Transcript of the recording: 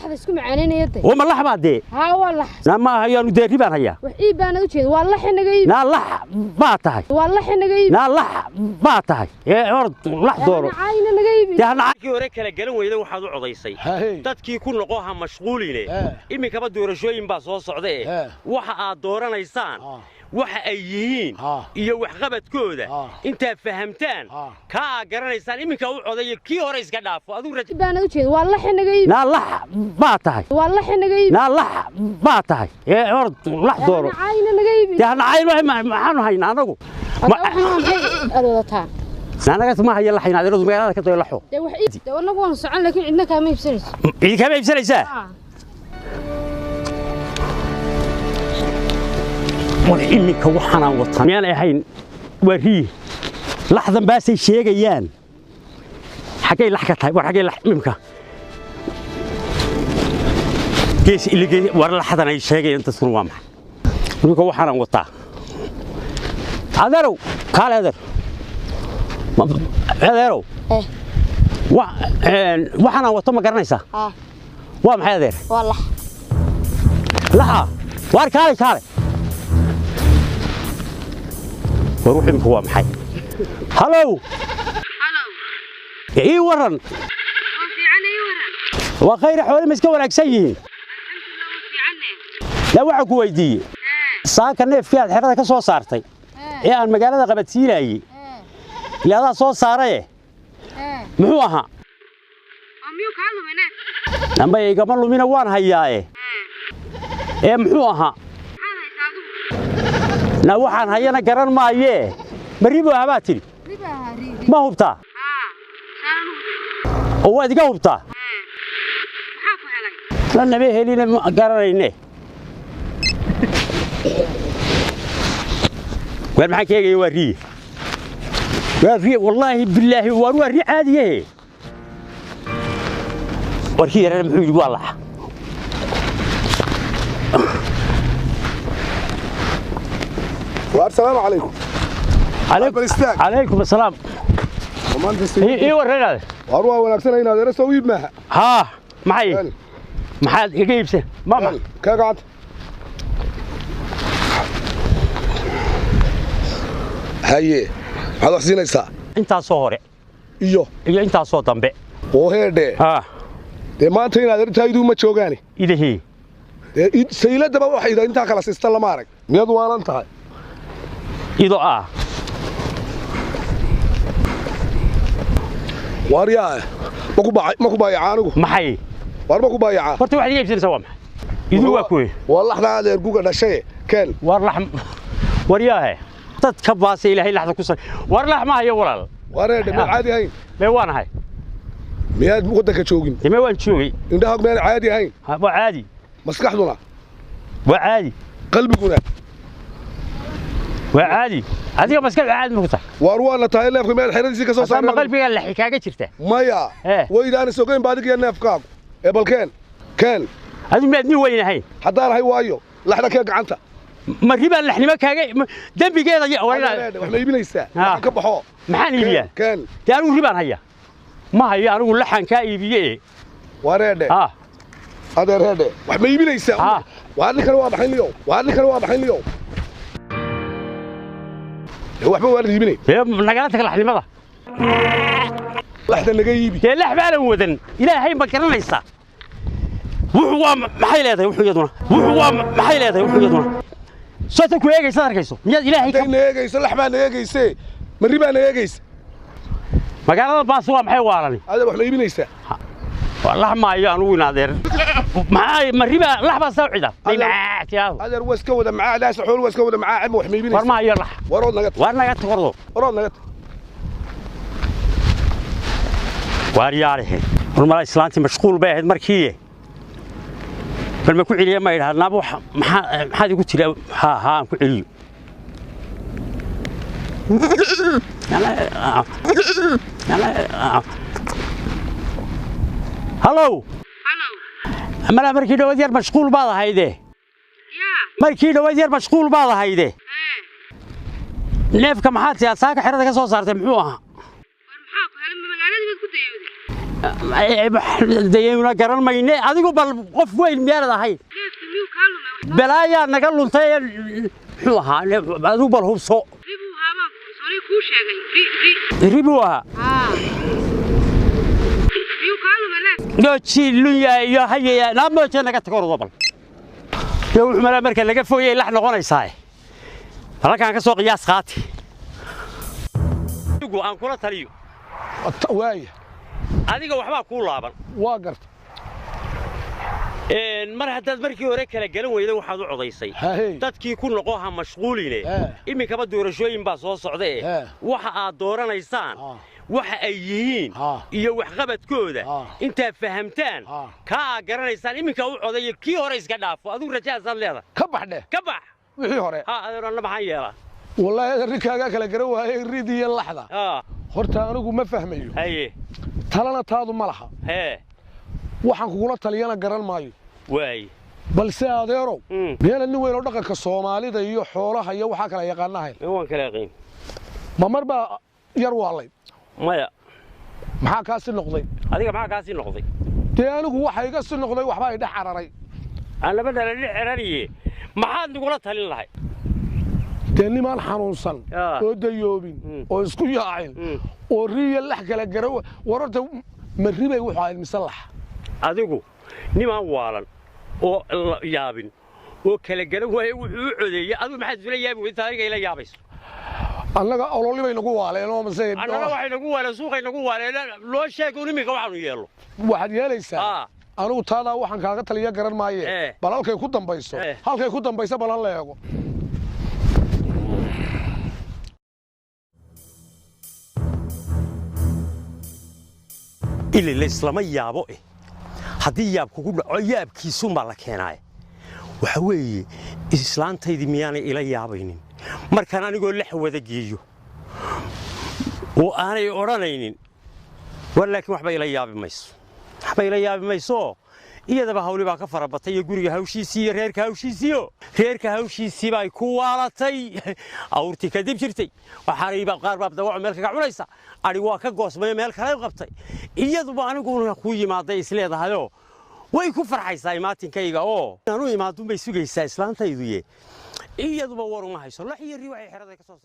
لحظة اسكو معانين يدي وما لح بعدي ها والله ما هي ندير بان هيا وحي بان وجهي والله حنا جايب لا لح ما تهي والله حنا جايب لا لح ما تهي يا ورد لح دورو عاينا نجايب يا نعكي وري kala galan weyday waxaad u codaysay dadkii ku noqoha mashquuline imika ba doorashooyin ba soo socday waxa aad dooranaysaan waxa ay yihiin iyo wax qabadkooda inta fahamtaan ka garanaysaan imika u codayo kii hore iska dhaafo adigu rajay baan u jeedo والله حنا جايب لا لح ما تهي والله حنا جايب لا لح ما تهي يا ورد لح دورو عاينا نجايب يا عاين waxaan hayna anagu أروتان أنا ما هي اللحين هذا لازم يلا كده يلحو. ده وحيد ده والله وانا سعان لكن عندنا كم يبسلس. إيه كم يبسلس؟ وإني كوحنا وطن يعني الحين وريه لحظة بس الشيء جيان حكي لحكتها وحكي لحمك كيس اللي جي ورا لحظة أنا الشيء جيان تصوروا معه وكوحنا وطن هذا قال هذا هذا waxana wato ma garanaysa waa maxay adeer والله لا waar kaale waruux imku waa maxay halo ii waran waa khayr xoolo miska wanaagsan yihiin la waxa ku weydiiyay saaka neefkii aad xirada ka soo saartay ee aan magaalada qabadsiinayay ila soo saaray muxuu ahaa amiyuu ka lumina namba igama lumina waan hayaaye muxuu ahaa na waxaan hayana garan maayee maribo habaa tiri ma hubtaa oo waad iga hubtaa maxaa ku helay la nabe helina garanayne وين معك يا وري والله بالله وري عاديه وري انا محوج والله السلام عليكم عليكم السلام اي ورينا وروى وناكسنا هنا سوي معها ها معي محل يجيبسه ماما كقعد هاي هذا حسينيسا انت صوري iyo inta soo dambe oo heede de maanta inaad arintaydu ma joogaani ilahi sayladaba waxay inta kala siista lama arag miyad waalan tahay ido wariyaa ma ku baayacaan anigu maxay war ma ku baayacaan horta waxa iibsanaysaa waa maxay idu waa kuwe wallahi adeer guga dhashay keen war lahm wariyaahe dad ka baasay ilaahay laxda ku sar war lahm ma hayo walaal wareed ma caadi ahayn ma waanahay miyaad wadanka joogin ma waan joogay indhaha ma caadi ahayn waa caadi maskaxduna waa caadi qalbiguna waa caadi adiga maskax caadi ma ku tahay war waana tahay neefka meel xiradiisa ka soo saaray ma qalbiga la xikaaga jirta maya weydaan soogeen baadiga neefkaagu balkeen keen adiga ma adni weynahay hadaan hay waayo laxda ka gacanta ma riba laxnimo kaaga dambigeeda wax ma iibinaysaa ka baxo maxaan iibiyaa keen anigu ribaan haya ma hayo anigu laxan ka iibiyay wareede adeer reede wax ma iibinaysaa waa ninkan waa baxayniyo waxba waa iibinay nagala tag laxnimada laxda laga iibi lax baalan wadan ilaahay ma garanaysaa wuxuu waa maxay leedahay wuxuu yaduna soo ku eegaysa arkayso miyaad ilaahay ka eegayso lax baan eegaysay ma ribaan eegaysa magaalada baas waa maxay waalani adeer wax ma iibinaysaa والله ما يانو نادر ما ربا لحظه سوعده هذا واسكا ودا معاه ناس حول واسكا ودا معاه عم وحميبين ما يرح ورود نغت وارياره والله اسلانتي مشغول باه markii balma ku ciliya ma yiraahdaa maxaad igu tiri ha aan ku ciliyo هلو أنا مركي دوادير مشغول بعض هيده مركي دوادير مشغول بعض هيده نيف كم حد يا ساق حرة كسر صارت محوها dayayna garan mayne adigu bal qof weyn meelad ahay geedka miyuu kaa lumay balaayaa naga luntay muxuu ahaa adigu bal hubso ribuu haabaa soonay kuu sheegay ribuu ahaa miyuu kaa lumay leef noojiilunya iyo hayaya naamooje naga tago bal wuxuu mala marka laga fogeeyay lax noqonaysaa halkaan ka soo qiyaas qaati ugu aan kula taliyo waaya adiga waxba ku laaban waa garta mar haddaad markii hore kala galan weyday waxaad u codaysay dadkii ku noqo ha mashquuline iminkaba doorashooyin baa soo socday waxa aad dooranaysaan waxa ay yihiin iyo wax qabadkooda inta fahamtaan ka garanaysaan iminka u coday kii hore iska dhaafo adigu rajaasaad leedahay ka baxde ka bax wixii hore adeerna maxaan yeelaa wallahi rinkaaga kala garan waayay ridiya laxda horta anigu ma fahmayo haye talana taadu ma laha waxaan kugula taliyana garan maayo waay balse adeerow meel nin weyn oo dhaqanka Soomaalida iyo xoolaha iyo waxa kala yaqaanahay waan kala yaqaan ma marba yar waalay maya maxaa ka sii noqday adiga maxaa ka sii noqday tii anigu waxa iga sii noqday waxba ay dhaxararay aan laba dhalin xirariye maxaad nigula talin lahay nimaan xanuunsan oo dayoobin oo isku yaacin oo riya lax kala garo wararta maribay wuxuu ahay misalax adigu nimaan waalan oo yaabin oo kala garan waay wuxuu codeeyay adigu maxaad isla yaabi weyn taariga ila yaabayso annaga ololibay nagu waaleen oo masay annaga waxay nagu waaleen suuqay nagu waaleen loo sheego nimika waxaanu yeelo waxaad yeelaysaa anigu taada waxaan kaaga taliya garan maaye bal halkay ku dambayso balan la eego إلى الإسلام يابو هذه ياب كقول عياب كيسون بالله كناي وحوي إسلام تيدي مياني إلى يابينين مركان أنا يقول لحوة ذجيجو وأنا يورانين ولكن وحبي إلى يابي ميس حبي إلى يابي ميسو إيه ده بحاولي بقى فربطي يقولي هاوشي سي ريرك هاوشي سيو ريرك هاوشي سي باي كوالتي أورتي كديم شرتي وحريبا قارب بدوع ملك عمريسا أري واقع قوس ما ملك هاي قبطي إيه ده بقى نقول أخوي ما ده إسلام ده هذا ويكون فرحي سايماتين كيجا أنا يماتون بيسوق إسلام تيجي إيه ده بورو ما هيصير لا هي الرواية حرة كسر